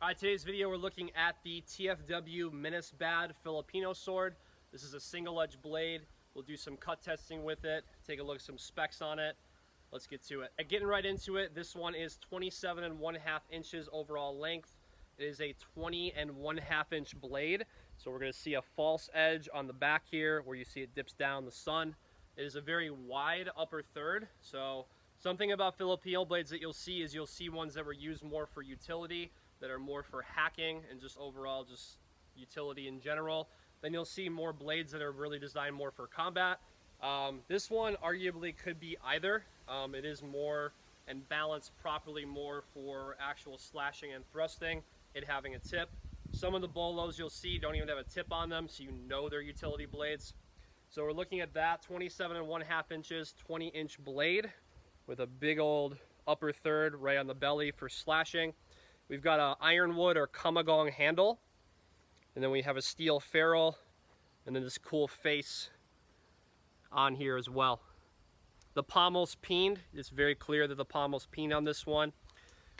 Alright, today's video we're looking at the TFW Minasbad Filipino sword. This is a single edge blade. We'll do some cut testing with it, take a look at some specs on it. Let's get to it. Getting right into it, this one is 27.5 inches overall length. It is a 20.5 inch blade. So we're going to see a false edge on the back here where you see it dips down the sun. It is a very wide upper third. So something about Filipino blades that you'll see ones that were used more for utility, that are more for hacking and just overall just utility in general. Then you'll see more blades that are really designed more for combat. This one arguably could be either. It is more and balanced properly more for actual slashing and thrusting, it having a tip. Some of the bolos you'll see don't even have a tip on them, so you know they're utility blades. So we're looking at that 27.5 inches, 20-inch blade with a big old upper third right on the belly for slashing. We've got an ironwood or Kamagong handle, and then we have a steel ferrule, and then this cool face on here as well. The pommel's peened. It's very clear that the pommel's peened on this one.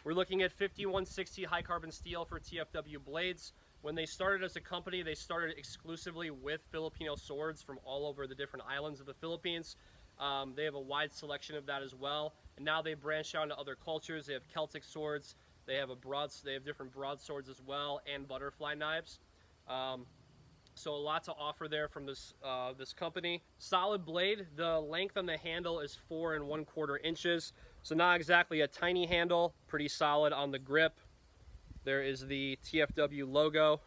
We're looking at 5160 high carbon steel for TFW blades. When they started as a company, they started exclusively with Filipino swords from all over the different islands of the Philippines. They have a wide selection of that as well, and now they branched out into other cultures. They have Celtic swords. They have different broadswords as well, and butterfly knives. So a lot to offer there from this company. Solid blade. The length on the handle is 4 1/4 inches. So not exactly a tiny handle. Pretty solid on the grip. There is the TFW logo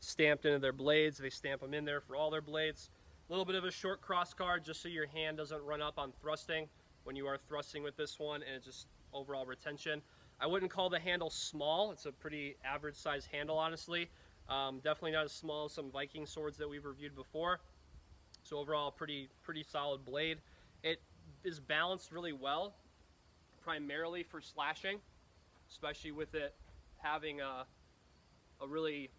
stamped into their blades. They stamp them in there for all their blades. A little bit of a short cross guard just so your hand doesn't run up on thrusting when you are thrusting with this one, and it's just overall retention. I wouldn't call the handle small. It's a pretty average size handle, honestly. Definitely not as small as some Viking swords that we've reviewed before. So overall, pretty solid blade. It is balanced really well, primarily for slashing, especially with it having a really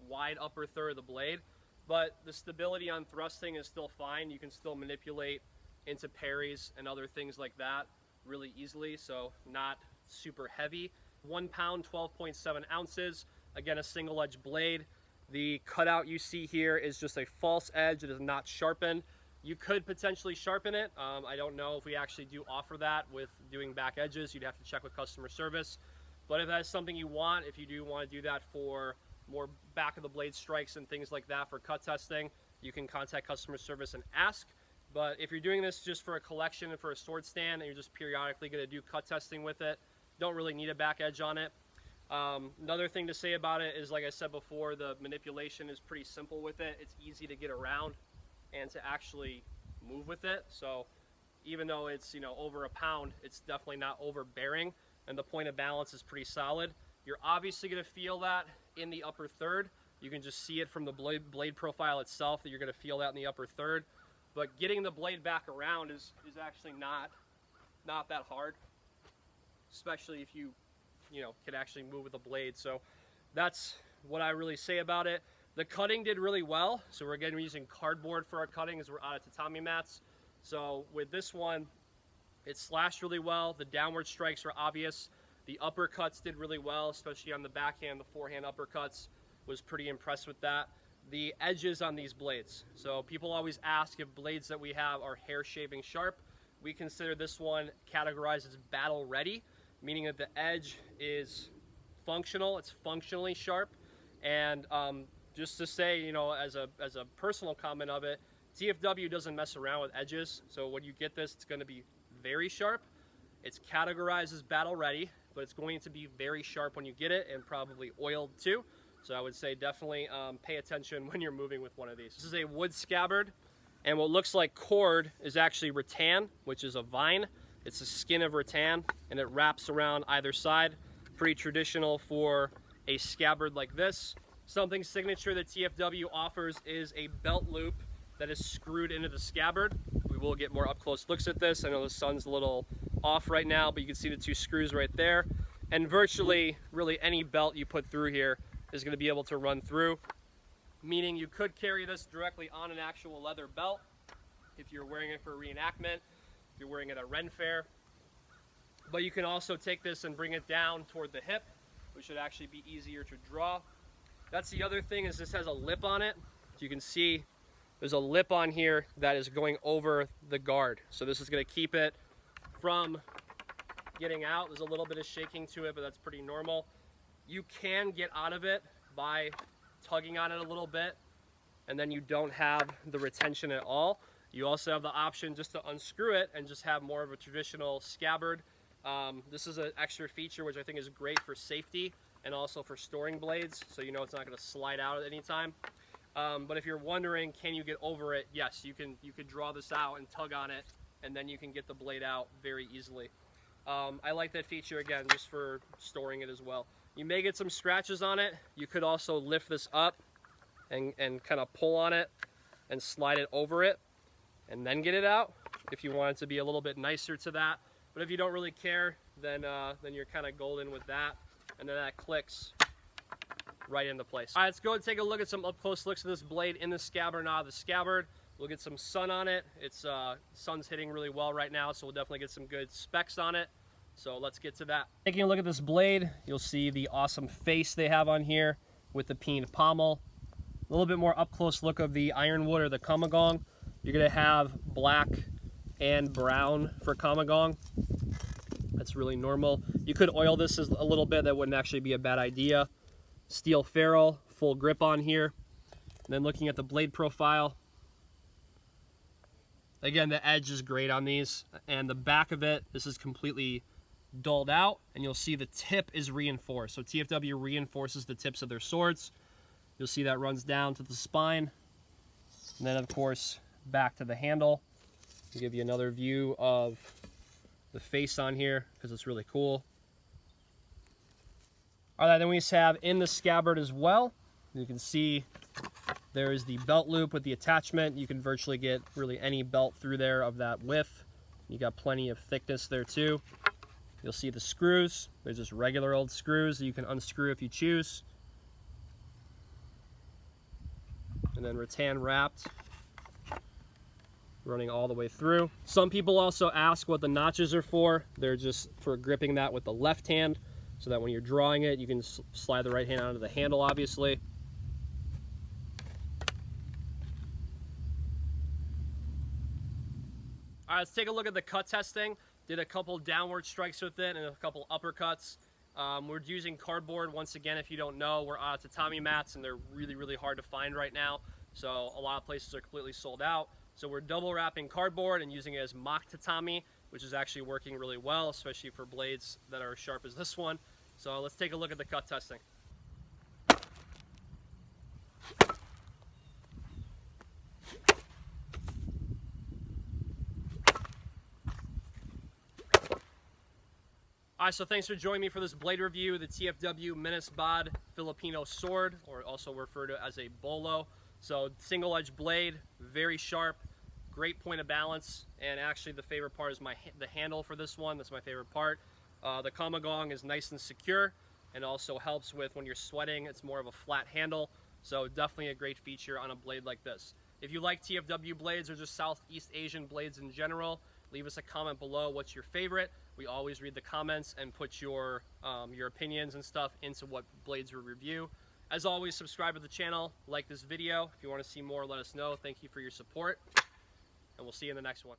wide upper third of the blade. But the stability on thrusting is still fine. You can still manipulate into parries and other things like that really easily, so not super heavy. 1 pound, 12.7 ounces. Again, a single edge blade. The cutout you see here is just a false edge. It is not sharpened. You could potentially sharpen it. I don't know if we actually do offer that with doing back edges. You'd have to check with customer service. But if that's something you want, if you do want to do that for more back of the blade strikes and things like that for cut testing, you can contact customer service and ask. But if you're doing this just for a collection and for a sword stand and you're just periodically going to do cut testing with it, don't really need a back edge on it. Another thing to say about it is, like I said before, the manipulation is pretty simple with it. It's easy to get around and to actually move with it. So even though it's, over a pound, it's definitely not overbearing, and the point of balance is pretty solid. You're obviously going to feel that in the upper third. You can just see it from the blade profile itself that you're going to feel that in the upper third. But getting the blade back around is actually not that hard, especially if you can actually move with the blade. So that's what I really say about it. The cutting did really well. So we're using cardboard for our cutting as we're out of tatami mats. So with this one, it slashed really well. The downward strikes are obvious. The uppercuts did really well, especially on the backhand. The forehand uppercuts, was pretty impressed with that. The edges on these blades. So people always ask if blades that we have are hair shaving sharp. We consider this one categorized as battle ready, meaning that the edge is functional. It's functionally sharp. And just to say, as a personal comment of it, TFW doesn't mess around with edges. So when you get this, it's going to be very sharp. It's categorized as battle ready, but it's going to be very sharp when you get it, and probably oiled too. So I would say definitely pay attention when you're moving with one of these. This is a wood scabbard, and what looks like cord is actually rattan, which is a vine. It's the skin of rattan, and it wraps around either side. Pretty traditional for a scabbard like this. Something signature that TFW offers is a belt loop that is screwed into the scabbard. We will get more up close looks at this. I know the sun's a little off right now, but you can see the 2 screws right there. And virtually, really any belt you put through here is going to be able to run through, meaning you could carry this directly on an actual leather belt if you're wearing it for a reenactment, if you're wearing it at a Ren fair. But you can also take this and bring it down toward the hip which should actually be easier to draw. That's the other thing, is this has a lip on it. So you can see there's a lip on here that is going over the guard. So this is going to keep it from getting out. There's a little bit of shaking to it, but that's pretty normal. You can get out of it by tugging on it a little bit, and then you don't have the retention at all. You also have the option just to unscrew it and just have more of a traditional scabbard. This is an extra feature which I think is great for safety and also for storing blades, so you know it's not going to slide out at any time. But if you're wondering, can you get over it? Yes, you could draw this out and tug on it, and then you can get the blade out very easily. I like that feature, again, just for storing it as well. You may get some scratches on it. You could also lift this up and kind of pull on it and slide it over it and then get it out if you want it to be a little bit nicer to that. But if you don't really care, then you're kind of golden with that, and then that clicks right into place. All right, let's go and take a look at some up close looks of this blade in the scabbard, not the scabbard. We'll get some sun on it. It's sun's hitting really well right now, so we'll definitely get some good specs on it. So let's get to that. Taking a look at this blade, you'll see the awesome face they have on here with the peened pommel. A little bit more up close look of the ironwood or the Kamagong. You're gonna have black and brown for Kamagong. That's really normal. You could oil this a little bit. That wouldn't actually be a bad idea. Steel ferrule, full grip on here. And then looking at the blade profile, again, the edge is great on these, and the back of it, this is completely dulled out, and you'll see the tip is reinforced. So TFW reinforces the tips of their swords. You'll see that runs down to the spine, and then of course back to the handle. I'll give you another view of the face on here because it's really cool. All right, then we just have in the scabbard as well. You can see there is the belt loop with the attachment. You can virtually get really any belt through there of that width. You got plenty of thickness there too. You'll see the screws. They're just regular old screws that you can unscrew if you choose. And then rattan wrapped, running all the way through. Some people also ask what the notches are for. They're just for gripping that with the left hand, so that when you're drawing it, you can slide the right hand onto the handle, obviously. All right, let's take a look at the cut testing. Did a couple downward strikes with it and a couple uppercuts. We're using cardboard. Once again, if you don't know, we're on tatami mats, and they're really, really hard to find right now. So a lot of places are completely sold out. So we're double wrapping cardboard and using it as mock tatami, which is actually working really well, especially for blades that are as sharp as this one. So let's take a look at the cut testing. All right, so thanks for joining me for this blade review, the TFW Minasbad Filipino sword, or also referred to as a bolo. So single edge blade, very sharp, great point of balance, and actually the favorite part is the handle for this one. That's my favorite part. The Kamagong is nice and secure, and also helps with when you're sweating. It's more of a flat handle, so definitely a great feature on a blade like this. If you like TFW blades or just Southeast Asian blades in general, leave us a comment below what's your favorite. We always read the comments and put your opinions and stuff into what blades we review. As always, subscribe to the channel, like this video. If you want to see more, let us know. Thank you for your support, and we'll see you in the next one.